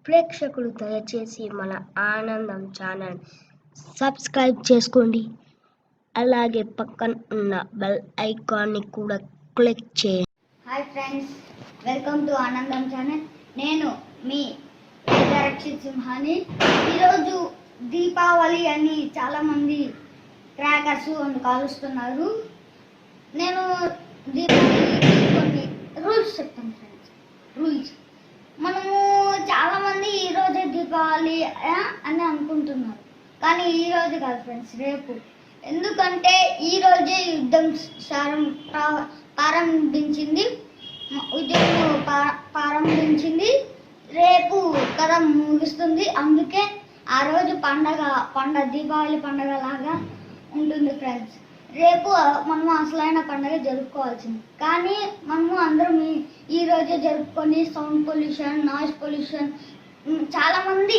ప్రేక్షకులు దయచేసి మన ఆనందం ఛానల్ సబ్స్క్రైబ్ చేసుకోండి. అలాగే పక్కన ఉన్న బెల్ ఐకాన్ని కూడా క్లిక్ చేయండి. హాయ్ ఫ్రెండ్స్, వెల్కమ్ టు ఆనందం ఛానల్. నేను మీ రక్షిత్ సింహాని. ఈరోజు దీపావళి అని చాలామంది క్రాకర్స్ అని కాలుస్తున్నారు. నేను దీపావళి కొన్ని రూల్స్ చెప్తాను ఫ్రెండ్స్. రూల్స్ మనము చాలామంది ఈరోజే దీపావళి అని అనుకుంటున్నారు, కానీ ఈరోజు కాదు ఫ్రెండ్స్, రేపు. ఎందుకంటే ఈరోజే యుద్ధం ప్రారంభించింది. రేపు కథ ముగుస్తుంది. అందుకే ఆ రోజు దీపావళి పండగ లాగా ఉంటుంది ఫ్రెండ్స్. రేపు మనము అసలైన పండుగ జరుపుకోవాల్సింది, కానీ మనము అందరం ఈ రోజే జరుపుకొని సౌండ్ పొల్యూషన్, నాయిస్ పొల్యూషన్ చాలామంది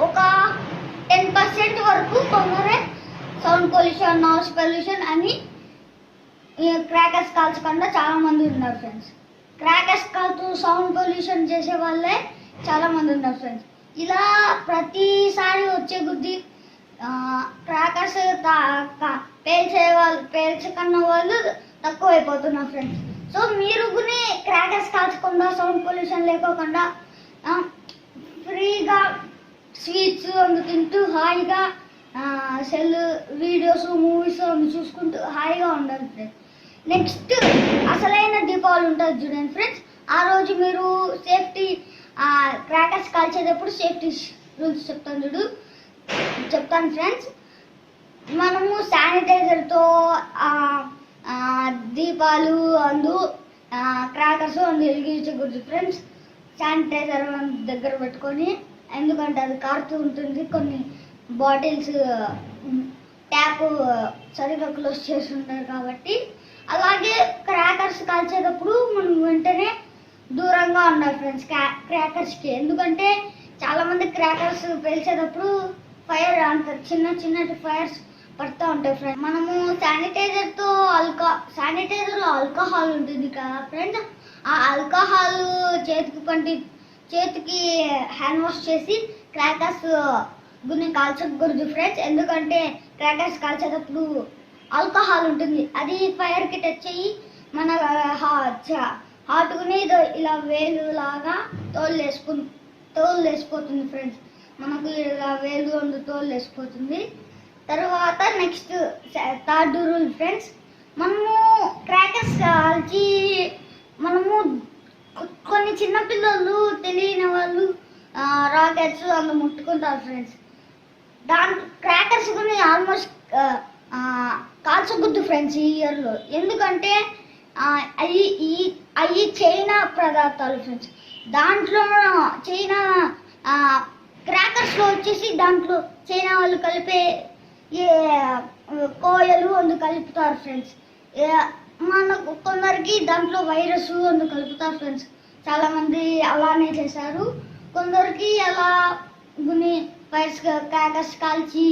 ఒక 10% వరకు కొందరే సౌండ్ పొల్యూషన్, నాయిస్ పొల్యూషన్ అని క్రాకర్స్ కాల్చకుండా చాలామంది ఉన్నారు ఫ్రెండ్స్. క్రాకర్స్ కాల్చు సౌండ్ పొల్యూషన్ చేసే వాళ్ళే చాలామంది ఉన్నారు ఫ్రెండ్స్. ఇలా ప్రతిసారి వచ్చే కొద్దీ క్రాకర్స్ పేల్చకన్న వాళ్ళు తక్కువైపోతున్నారు ఫ్రెండ్స్. సో మీరు కూడా క్రాకర్స్ కాల్చకుండా, సౌండ్ పొల్యూషన్ లేకోకుండా ఫ్రీగా స్వీట్స్ తింటూ హాయిగా సెల్ వీడియోస్, మూవీస్ చూసుకుంటూ హాయిగా ఉండాలి ఫ్రెండ్స్. నెక్స్ట్ అసలైన దీపావళి ఉంటుంది చూడండి ఫ్రెండ్స్. ఆ రోజు మీరు సేఫ్టీ క్రాకర్స్ కాల్చేటప్పుడు సేఫ్టీ రూల్స్ చెప్తాను ఫ్రెండ్స్. మనము శానిటైజర్తో దీపాలు క్రాకర్స్ వెలిగించకూడదు ఫ్రెండ్స్. శానిటైజర్ దగ్గర పెట్టుకొని, ఎందుకంటే అది కారుతూ ఉంటుంది. కొన్ని బాటిల్స్ ట్యాప్ సరిగ్గా క్లోజ్ చేసి ఉంటారు కాబట్టి. అలాగే క్రాకర్స్ కాల్చేటప్పుడు మనం వెంటనే దూరంగా ఉండాలి ఫ్రెండ్స్ క్రాకర్స్కి. ఎందుకంటే చాలామంది క్రాకర్స్ పేల్చేటప్పుడు ఫైర్ అంత చిన్నటి ఫైర్స్ పడుతూ ఉంటాయి ఫ్రెండ్స్. మనము శానిటైజర్లో ఆల్కహాల్ ఉంటుంది కదా ఫ్రెండ్స్. ఆ ఆల్కహాల్ చేతికి హ్యాండ్ వాష్ చేసి క్రాకర్స్ కాల్చకూడదు ఫ్రెండ్స్. ఎందుకంటే క్రాకర్స్ కాల్చేటప్పుడు ఆల్కహాల్ ఉంటుంది. అది ఫైర్కి టచ్ అయ్యి మన హార్ట్కుని ఇలా వేలు లాగా తోలు లేసిపోతుంది ఫ్రెండ్స్. మనకు ఇలా వేలు తోలు లేసిపోతుంది. తర్వాత నెక్స్ట్ థర్డ్ రూల్ ఫ్రెండ్స్. మనము క్రాకర్స్ కాల్చి కొన్ని చిన్నపిల్లలు, తెలియని వాళ్ళు రాకెట్స్ ముట్టుకుంటారు ఫ్రెండ్స్. క్రాకర్స్ కూడా ఆల్మోస్ట్ కాల్చకూడదు ఫ్రెండ్స్ ఈ ఇయర్లో. ఎందుకంటే అవి చైనా పదార్థాలు ఫ్రెండ్స్. దాంట్లో చైనా క్రాకర్స్లో వచ్చేసి దాంట్లో చైనా వాళ్ళు కలిపే కోయలు కలుపుతారు ఫ్రెండ్స్. మనకు కొందరికి దాంట్లో వైరస్ కలుపుతారు ఫ్రెండ్స్. చాలామంది అలానే చేశారు. కొందరికి అలా వైరస్ క్రాకర్స్ కాల్చి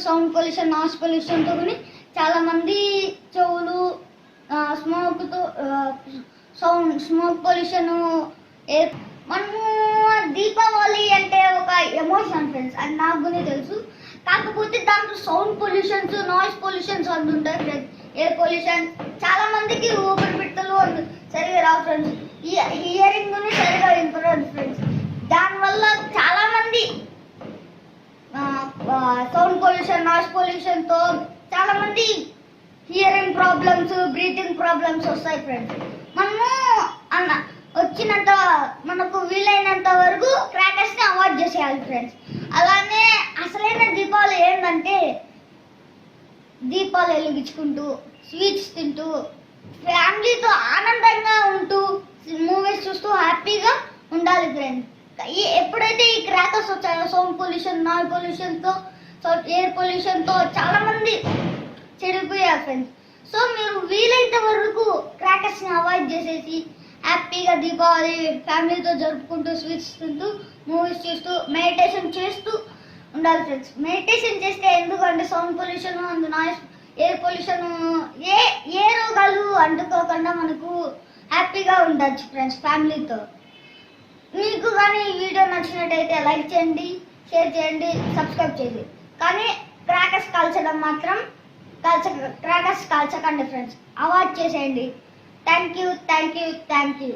సౌండ్ పొల్యూషన్, నాయిస్ పొల్యూషన్తో చాలామంది చెవులు స్మోక్ పొల్యూషన్. మనము దీపావళి అంటే ఒక ఎమోషన్ ఫ్రెండ్స్, అది నాకు కూడా తెలుసు. కాకపోతే దాంట్లో సౌండ్ పొల్యూషన్స్, నాయిస్ పొల్యూషన్స్ ఉంటాయి ఫ్రెండ్స్. ఎయిర్ పొల్యూషన్ చాలా మందికి ఊపిరితిత్తులు సరిగా రావు ఫ్రెండ్స్. హియరింగ్ సరిగా వినపడదు ఫ్రెండ్స్. దానివల్ల చాలా మంది సౌండ్ పొల్యూషన్, నాయిస్ పొల్యూషన్తో చాలా మంది హియరింగ్ ప్రాబ్లమ్స్, బ్రీతింగ్ ప్రాబ్లమ్స్ వస్తాయి ఫ్రెండ్స్. మనము మనకు వీలైనంత వరకు క్రాకర్స్ని అవాయిడ్ చేసేయాలి ఫ్రెండ్స్. అలానే అసలైన దీపావళి ఏంటంటే దీపాలు వెలిగించుకుంటూ, స్వీట్స్ తింటూ, ఫ్యామిలీతో ఆనందంగా ఉంటూ, మూవీస్ చూస్తూ హ్యాపీగా ఉండాలి ఫ్రెండ్స్. ఎప్పుడైతే ఈ క్రాకర్స్ వచ్చాయో సౌండ్ పొల్యూషన్, నాయిస్ పొల్యూషన్తో, ఎయిర్ పొల్యూషన్తో చాలామంది చెడిపోయారు ఫ్రెండ్స్. సో మీరు వీలైనంత వరకు క్రాకర్స్ని అవాయిడ్ చేసేసి హ్యాపీగా దీపావళి ఫ్యామిలీతో జరుపుకుంటూ, స్వీట్స్ తింటూ, మూవీస్ చూస్తూ, మెడిటేషన్ చేస్తూ ఉండాలి ఫ్రెండ్స్. మెడిటేషన్ చేస్తే ఎందుకంటే sound pollution, noise, air pollution ఏ రోగాలు అంటుకోకుండా మనకు హ్యాపీగా ఉండొచ్చు ఫ్రెండ్స్ ఫ్యామిలీతో. మీకు కానీ ఈ వీడియో నచ్చినట్టయితే లైక్ చేయండి, షేర్ చేయండి, సబ్స్క్రైబ్ చేయండి. కానీ క్రాకర్స్ కాల్చకండి ఫ్రెండ్స్, అవాయిడ్ చేసేయండి. Thank you.